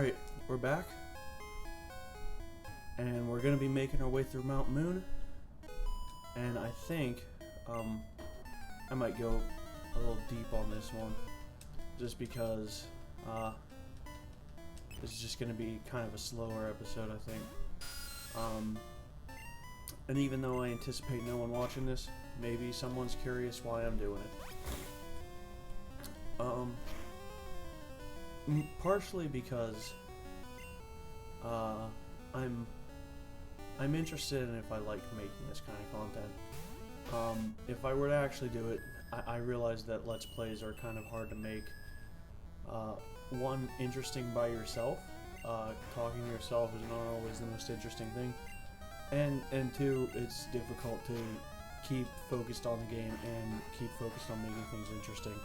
Alright, we're back. And we're going to be making our way through Mount Moon. And I think I might go a little deep on this one. Just because this is just going to be kind of a slower episode, I think. And even though I anticipate no one watching this, maybe someone's curious why I'm doing it. Partially because I'm interested in if I like making this kind of content. If I were to actually do it, I realize that Let's Plays are kind of hard to make. One, interesting by yourself. Talking to yourself is not always the most interesting thing. And two, it's difficult to keep focused on the game and keep focused on making things interesting.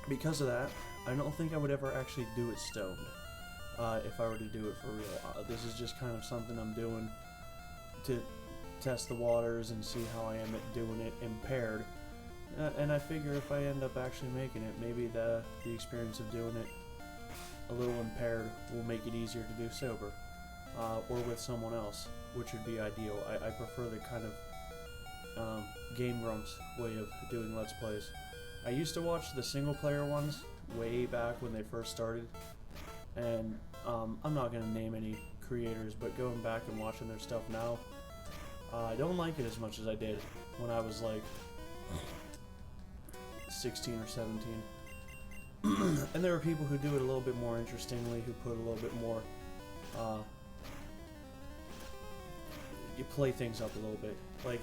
Because of that, I don't think I would ever actually do it stoned. If I were to do it for real. This is just kind of something I'm doing to test the waters and see how I am at doing it impaired. And I figure if I end up actually making it, maybe the experience of doing it a little impaired will make it easier to do sober. Or with someone else, which would be ideal. I prefer the kind of Game Grumps way of doing Let's Plays. I used to watch the single player ones way back when they first started, and I'm not going to name any creators, but going back and watching their stuff now, I don't like it as much as I did when I was like 16 or 17. And there are people who do it a little bit more interestingly, who put a little bit more you play things up a little bit. Like,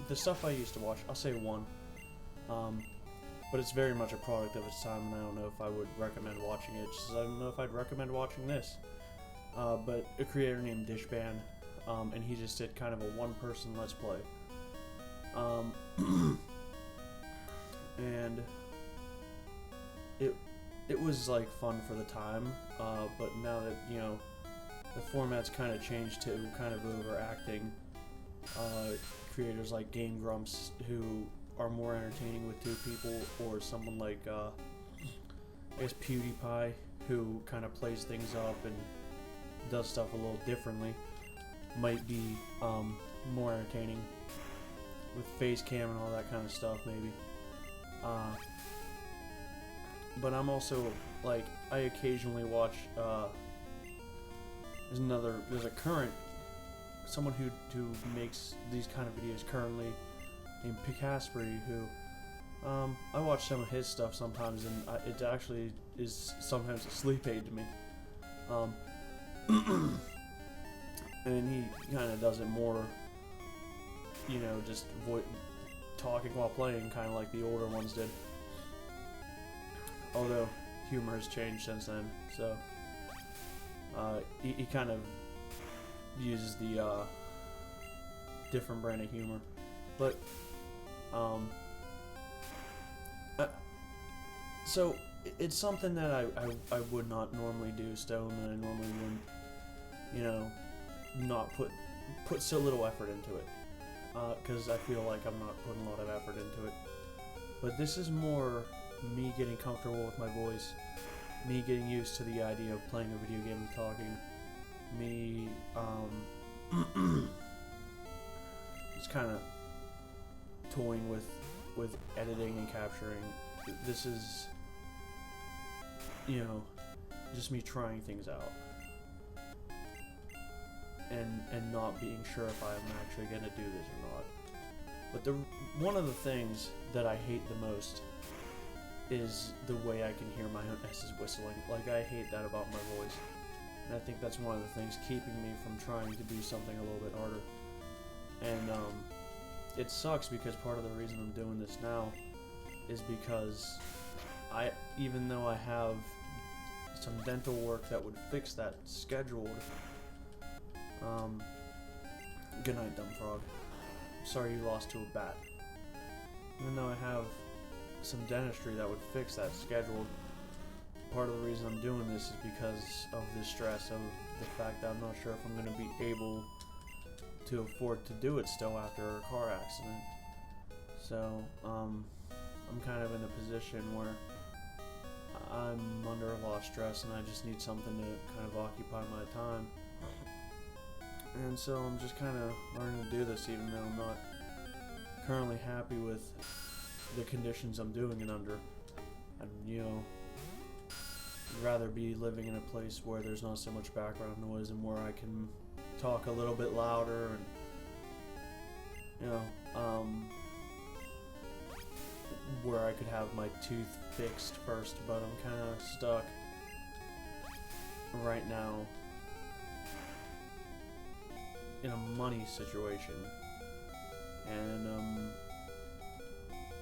the stuff I used to watch, I'll say one. But it's very much a product of its time, and I don't know if I would recommend watching it. Just as I don't know if I'd recommend watching this. But a creator named Dishban, and he just did kind of a one-person Let's Play. And it was, like, fun for the time, but now that, you know, the format's kind of changed to kind of overacting. Creators like Game Grumps, who are more entertaining with two people, or someone like, I guess PewDiePie, who kind of plays things up and does stuff a little differently, might be more entertaining with face cam and all that kind of stuff, maybe. But I'm also, like, I occasionally watch, there's a current, someone who makes these kind of videos currently, named Picaspery, who, I watch some of his stuff sometimes, and it actually is sometimes a sleep aid to me. And he kind of does it more, you know, just talking while playing, kind of like the older ones did. Although, humor has changed since then, so, he kind of uses the, different brand of humor. But, so it's something that I would not normally do stone, and I normally wouldn't, you know, not put so little effort into it, because I feel like I'm not putting a lot of effort into it. But this is more me getting comfortable with my voice, me getting used to the idea of playing a video game and talking, me, just kind of toying with editing and capturing. This is, you know, just me trying things out, and not being sure if I'm actually gonna do this or not. But one of the things that I hate the most is the way I can hear my own S's whistling. Like, I hate that about my voice, and I think that's one of the things keeping me from trying to do something a little bit harder. And it sucks, because part of the reason I'm doing this now is because even though I have some dental work that would fix that scheduled, good night, dumb frog. Sorry you lost to a bat. Even though I have some dentistry that would fix that scheduled, part of the reason I'm doing this is because of the stress of the fact that I'm not sure if I'm going to be able to afford to do it still after a car accident. So, I'm kind of in a position where I'm under a lot of stress and I just need something to kind of occupy my time. And so I'm just kind of learning to do this, even though I'm not currently happy with the conditions I'm doing it under. And, you know, I'd rather be living in a place where there's not so much background noise and where I can talk a little bit louder and, you know, where I could have my tooth fixed first, but I'm kind of stuck right now in a money situation, and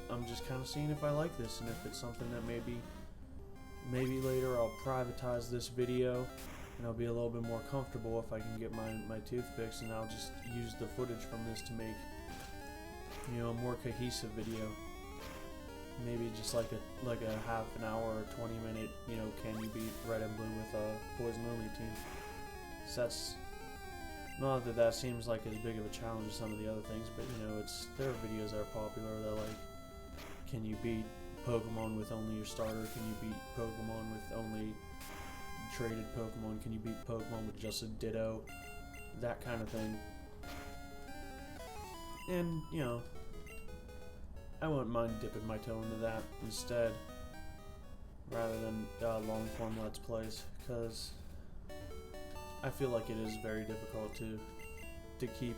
I'm just kind of seeing if I like this and if it's something that maybe later I'll privatize this video and I'll be a little bit more comfortable if I can get my tooth fixed, and I'll just use the footage from this to make, you know, a more cohesive video. Maybe just like a half an hour or 20-minute, you know, can you beat red and blue with a boys and only team. So that's not that that seems like as big of a challenge as some of the other things, but you know, there are videos that are popular that like, can you beat Pokemon with only your starter? Can you beat Pokemon with only traded Pokemon? Can you beat Pokemon with just a Ditto? That kind of thing. And you know, I wouldn't mind dipping my toe into that instead, rather than long-form Let's Plays, because I feel like it is very difficult to keep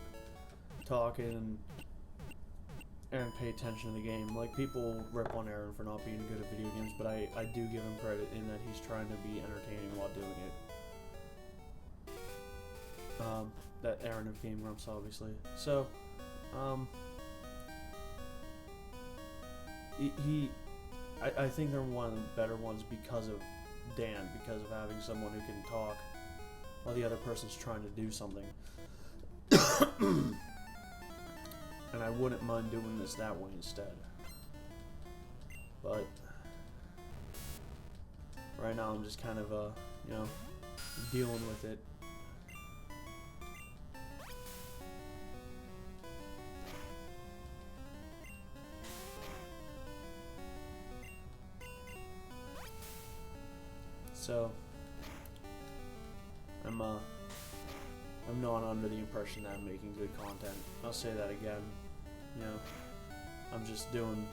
talking and pay attention to the game. Like, people rip on Aaron for not being good at video games, but I do give him credit in that he's trying to be entertaining while doing it. That Aaron of Game Grumps, obviously. So, I think they're one of the better ones because of Dan, because of having someone who can talk while the other person's trying to do something. And I wouldn't mind doing this that way instead. But right now I'm just kind of, you know, dealing with it. So I'm not under the impression that I'm making good content. I'll say that again. You know, I'm just doing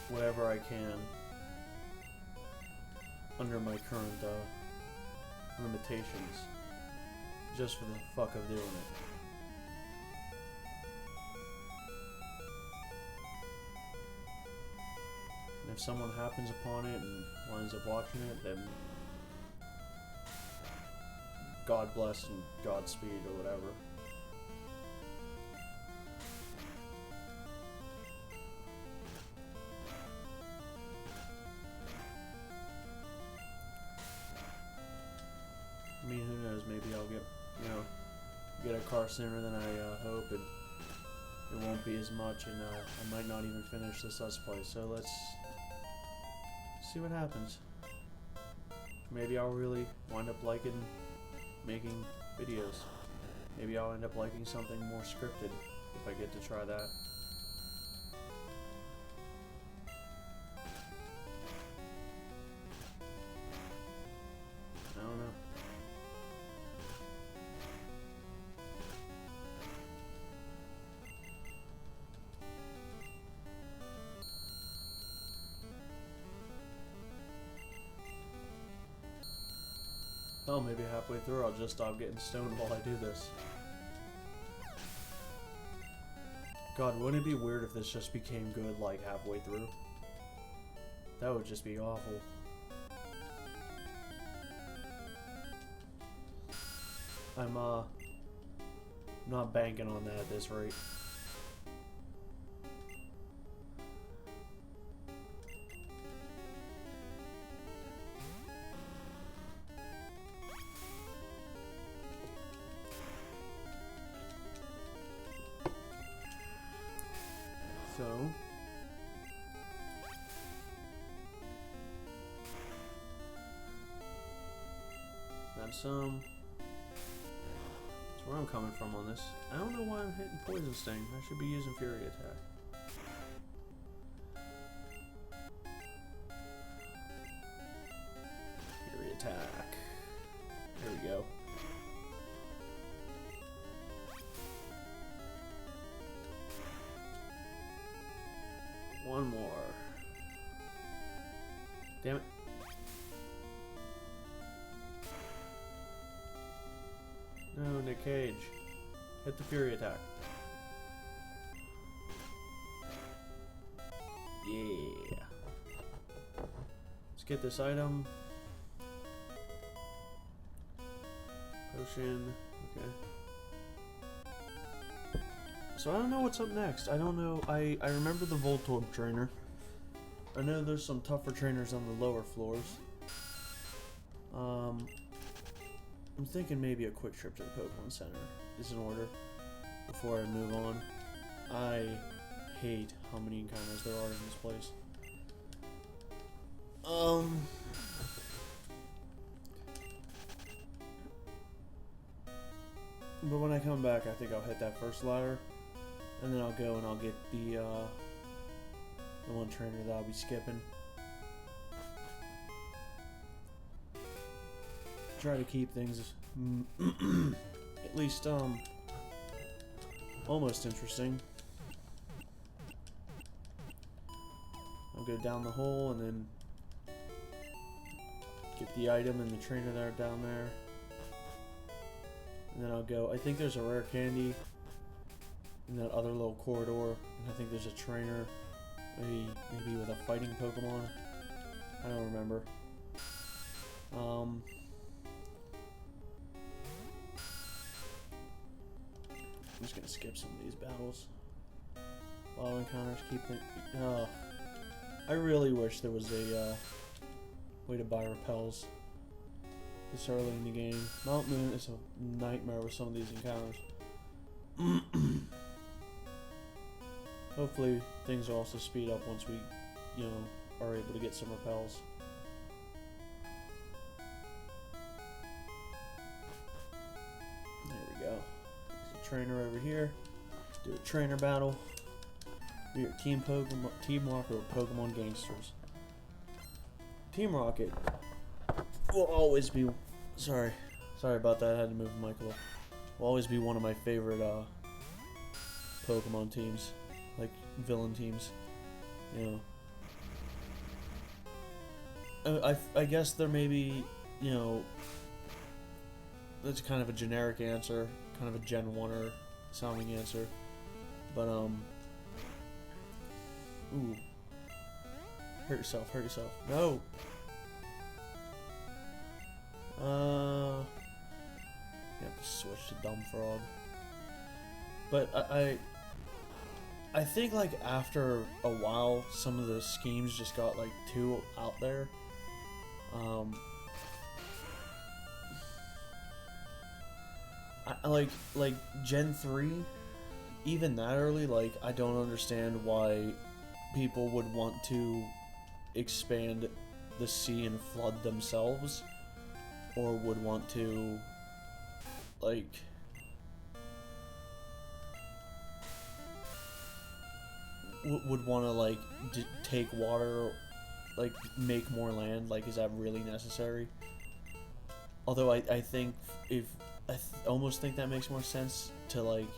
whatever I can under my current limitations, just for the fuck of doing it. And if someone happens upon it and winds up watching it, then God bless and Godspeed or whatever. I mean, who knows? Maybe I'll get a car sooner than I hope, and it won't be as much, and I might not even finish this Let's Play. So let's see what happens. Maybe I'll really wind up liking making videos. Maybe I'll end up liking something more scripted if I get to try that. I don't know. Oh, maybe halfway through I'll just stop getting stoned while I do this. God, wouldn't it be weird if this just became good like halfway through? That would just be awful. I'm not banking on that at this rate. So, that's where I'm coming from on this. I don't know why I'm hitting Poison Sting. I should be using Fury Attack. attack. There we go. One more. Damn it. No, Nick Cage. Hit the Fury attack. Yeah. Let's get this item. Potion. Okay. So I don't know what's up next. I don't know. I remember the Voltorb trainer. I know there's some tougher trainers on the lower floors. I'm thinking maybe a quick trip to the Pokemon Center is in order before I move on. I hate how many encounters there are in this place. But when I come back, I think I'll hit that first ladder, and then I'll go and I'll get the one trainer that I'll be skipping. Try to keep things at least almost interesting. I'll go down the hole and then get the item and the trainer that are down there. And then I'll go, I think there's a rare candy in that other little corridor, and I think there's a trainer, maybe with a fighting Pokemon. I don't remember. I'm just gonna skip some of these battles. While encounters keep it. I really wish there was a way to buy repels this early in the game. Mount Moon is a nightmare with some of these encounters. Hopefully things will also speed up once we, are able to get some repels. There we go. There's a trainer over here. Let's do a trainer battle. We are Team Rocket or Pokemon Gangsters. Team Rocket will always be. Sorry about that. I had to move the mic a little. Will always be one of my favorite Pokemon teams, like villain teams. I guess there may be, that's kind of a generic answer, kind of a Gen 1er sounding answer, but ooh. Hurt yourself. No! You have to switch to Dumb Frog. But I think, like, after a while, some of the schemes just got, like, too out there. Like Gen 3, even that early, like, I don't understand why people would want to expand the sea and flood themselves, or would want to, like, would want to, like, take water, like, make more land. Like, is that really necessary? Although I think almost think that makes more sense to, like,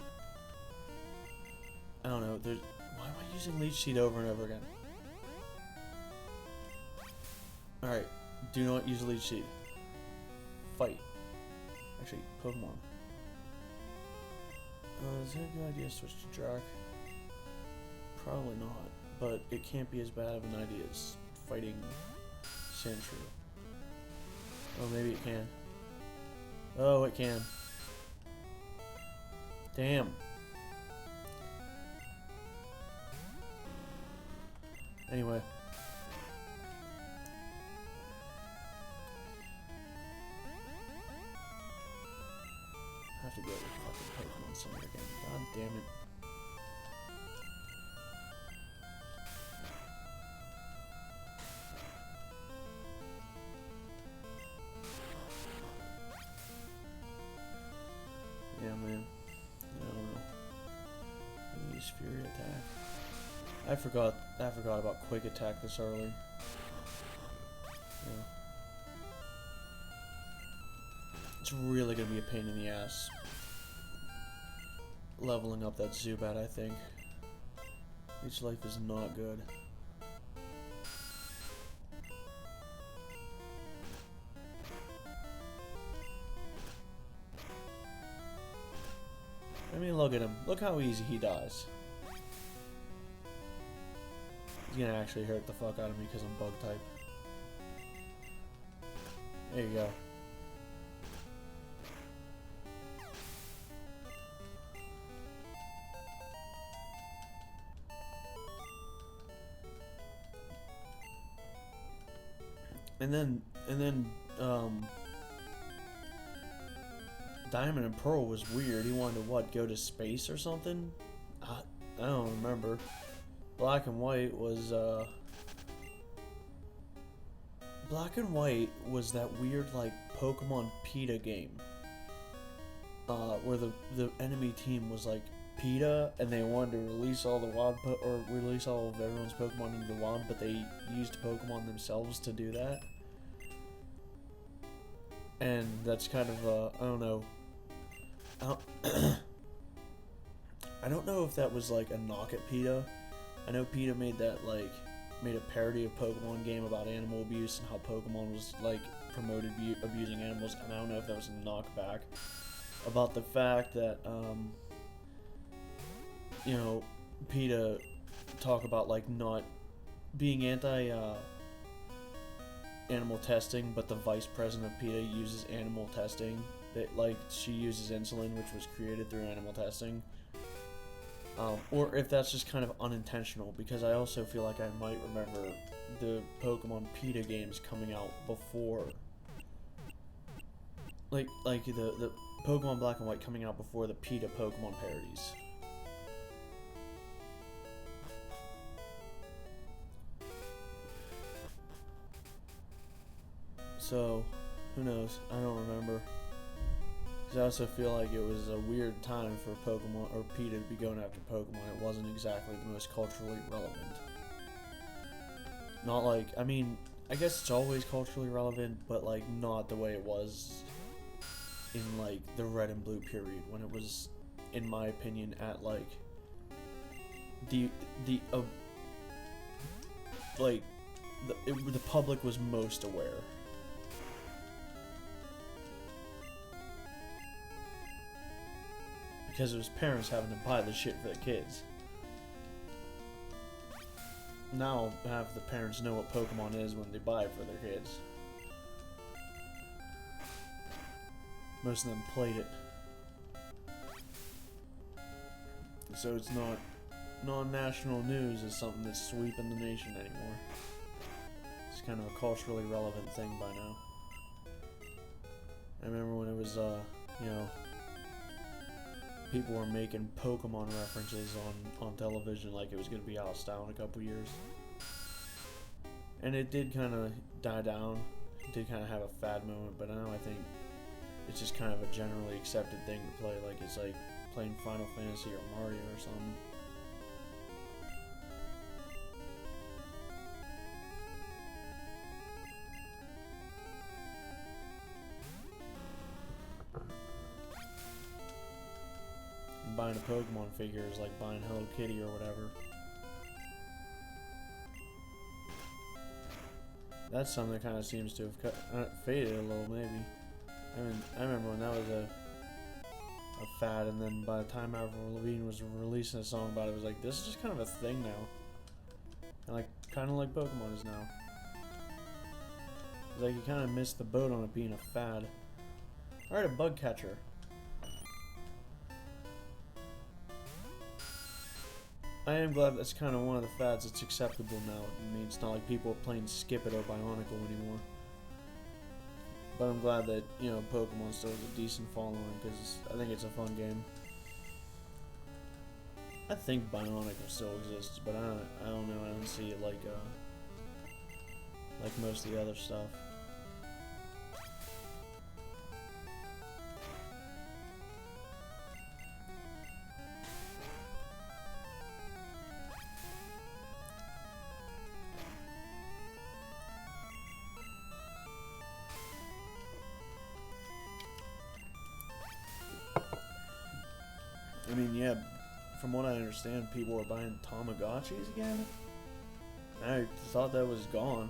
I don't know, why am I using Leech Seed over and over again? Alright, do not use Leech Seed. Fight. Actually, Pokemon. Is it a good idea to switch to Drac? Probably not, but it can't be as bad of an idea as fighting Sandshrew. Oh, maybe it can. Oh, it can. Damn. Anyway. I have to go to fucking Pokemon Center again. God damn it. Yeah, man. I don't know. Use Fury attack. I forgot about Quick Attack this early. Yeah. It's really gonna be a pain in the ass leveling up that Zubat, I think. Leech Life is not good. I mean, look at him. Look how easy he dies. He's gonna actually hurt the fuck out of me because I'm bug type. There you go. And then, Diamond and Pearl was weird. He wanted to, what, go to space or something? I don't remember. Black and White was, Black and White was that weird, like, Pokemon PETA game. Where the enemy team was, like, PETA, and they wanted to release all the wild, or release all of everyone's Pokemon into the wild, but they used Pokemon themselves to do that. And that's kind of, I don't know. I don't know if that was like a knock at PETA. I know PETA made that, like, made a parody of Pokemon game about animal abuse and how Pokemon was, like, promoted abusing animals, and I don't know if that was a knockback about the fact that, you know, PETA talk about, like, not being anti, animal testing, but the vice president of PETA uses animal testing. That, like, she uses insulin, which was created through animal testing. Or if that's just kind of unintentional, because I also feel like I might remember the Pokemon PETA games coming out before, like the Pokemon Black and White coming out before the PETA Pokemon parodies. So, who knows? I don't remember. Because I also feel like it was a weird time for Pokemon, or PETA, to be going after Pokemon. It wasn't exactly the most culturally relevant. Not like, I mean, I guess it's always culturally relevant, but, like, not the way it was in, like, the Red and Blue period, when it was, in my opinion, at, like, the public was most aware. Because it was parents having to buy the shit for the kids. Now, half the parents know what Pokemon is when they buy it for their kids. Most of them played it. So it's not non-national news is something that's sweeping the nation anymore. It's kind of a culturally relevant thing by now. I remember when it was, you know, people were making Pokemon references on television like it was going to be out of style in a couple years. And it did kind of die down. It did kind of have a fad moment, but now I think it's just kind of a generally accepted thing to play. Like, it's like playing Final Fantasy or Mario or something. Buying a Pokemon figure is like buying Hello Kitty or whatever. That's something that kind of seems to have faded a little, maybe. I mean, I remember when that was a fad, and then by the time Avril Lavigne was releasing a song about it, it was like, this is just kind of a thing now. And like, kind of like Pokemon is now. It's like you kind of missed the boat on it being a fad. Alright, a bug catcher. I am glad that's kind of one of the fads that's acceptable now. I mean, it's not like people are playing Skip It or Bionicle anymore. But I'm glad that, you know, Pokemon still has a decent following, because I think it's a fun game. I think Bionicle still exists, but I don't know. I don't see it like most of the other stuff. I mean, yeah, from what I understand, people are buying Tamagotchis again. I thought that was gone.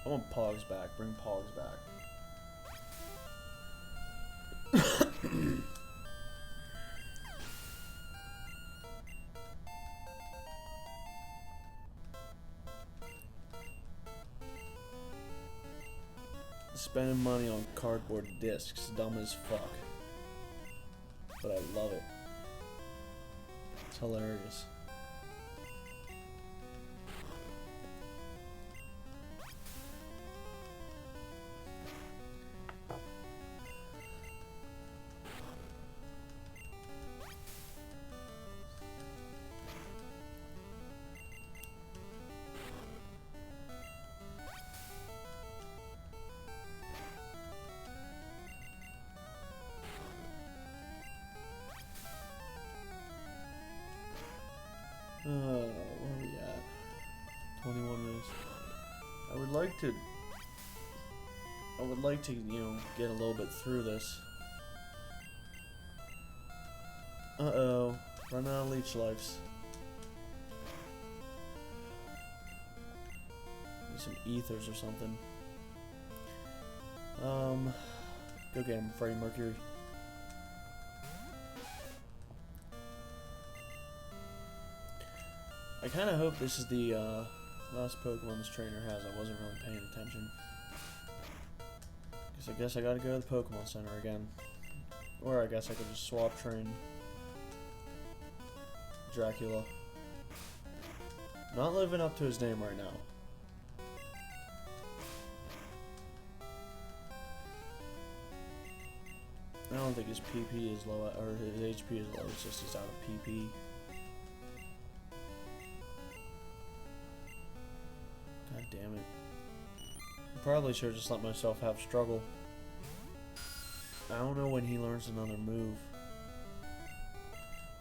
I want Pogs back. Bring Pogs back. Spending money on cardboard discs, dumb as fuck. But I love it. It's hilarious. Where are we at? 21 minutes. I would like to, you know, get a little bit through this. Uh-oh. Run out of leech lives. Need some ethers or something. Go get him, Freddie Mercury. I kind of hope this is the last Pokemon this trainer has. I wasn't really paying attention. Because I guess I gotta go to the Pokemon Center again. Or I guess I could just swap train Dracula. Not living up to his name right now. I don't think his PP is low, or his HP is low, it's just he's out of PP. God damn it. I probably should have just let myself have struggle. I don't know when he learns another move.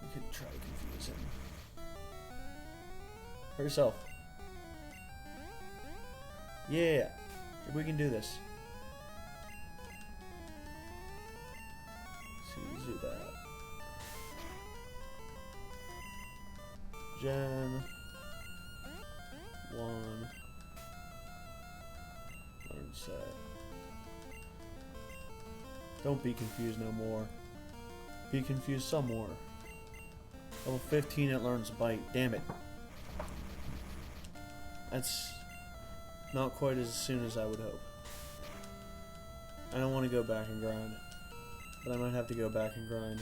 We could try to confuse him. For yourself. Yeah. We can do this. Let's do that. Gen 1. Learn set. Don't be confused no more. Be confused some more. Level 15 it learns bite. Damn it. That's not quite as soon as I would hope. I don't want to go back and grind. But I might have to go back and grind.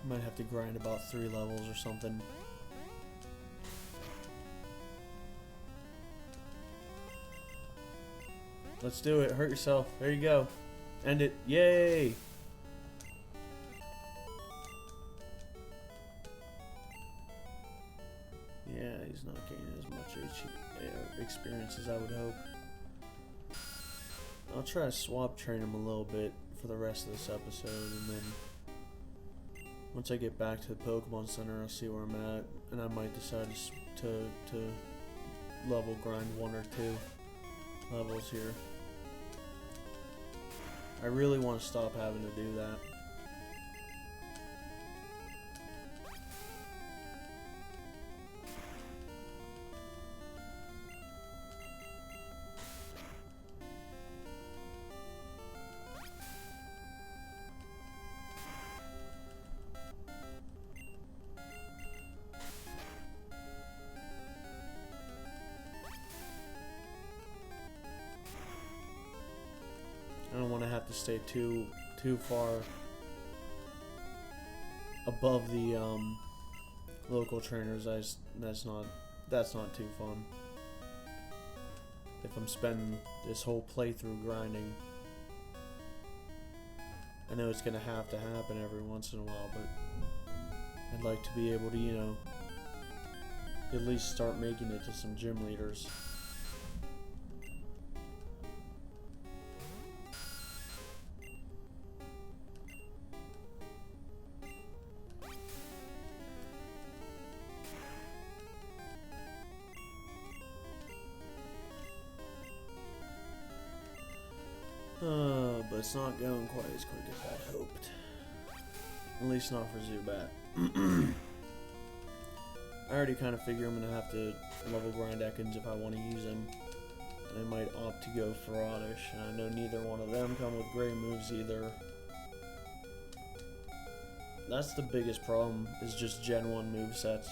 Might have to grind about 3 levels or something. Let's do it. Hurt yourself. There you go. End it. Yay! Yeah, he's not gaining as much experience as I would hope. I'll try to swap train him a little bit for the rest of this episode, and then once I get back to the Pokemon Center, I'll see where I'm at, and I might decide to level grind 1 or 2 levels here. I really want to stop having to do that. I don't want to have to stay too far above the local trainers. That's not too fun. If I'm spending this whole playthrough grinding, I know it's gonna have to happen every once in a while, but I'd like to be able to, you know, at least start making it to some gym leaders. But it's not going quite as quick as I hoped. At least not for Zubat. I already kind of figure I'm going to have to level grind Ekans if I want to use him. And I might opt to go for Oddish, and I know neither one of them come with great moves either. That's the biggest problem, is just Gen 1 movesets.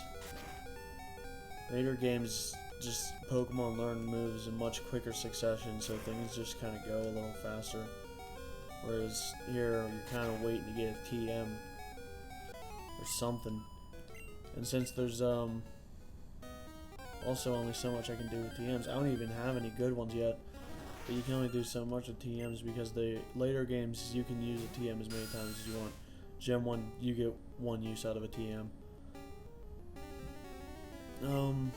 Later games, just Pokemon learn moves in much quicker succession, so things just kind of go a little faster. Whereas here, you're kind of waiting to get a TM or something. And since there's also only so much I can do with TMs, I don't even have any good ones yet. But you can only do so much with TMs because the later games you can use a TM as many times as you want. Gen 1, you get one use out of a TM. In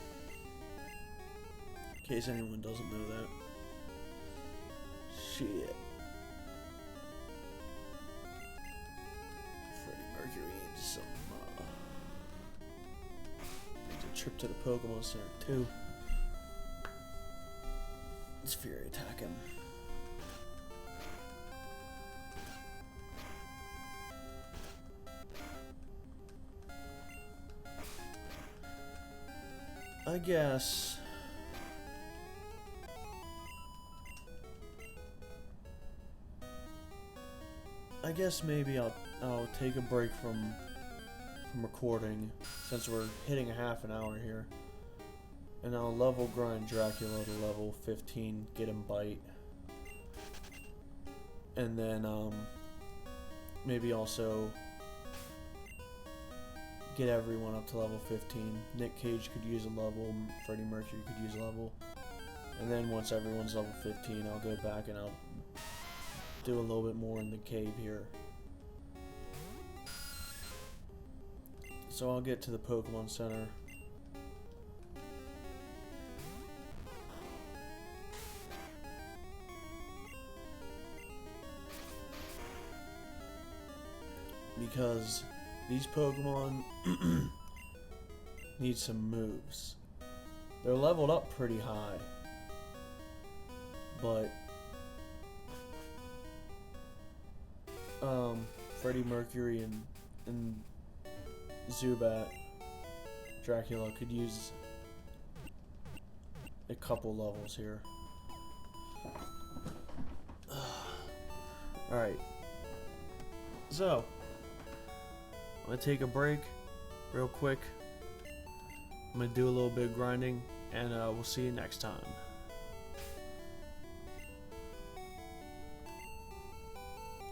case anyone doesn't know that. Shit. Freddie Mercury needs some, needs a trip to the Pokemon Center too. Let's Fury attack him. I guess maybe I'll take a break from recording since we're hitting a half an hour here, and I'll level grind Dracula to level 15, get him bite, and then maybe also get everyone up to level 15. Nick Cage could use a level, Freddie Mercury could use a level, and then once everyone's level 15, I'll go back and I'll do a little bit more in the cave here. So I'll get to the Pokemon Center. Because these Pokemon need some moves. They're leveled up pretty high, but Freddie Mercury and Zubat, Dracula could use a couple levels here. Alright, so I'm going to take a break real quick. I'm going to do a little bit of grinding, and we'll see you next time.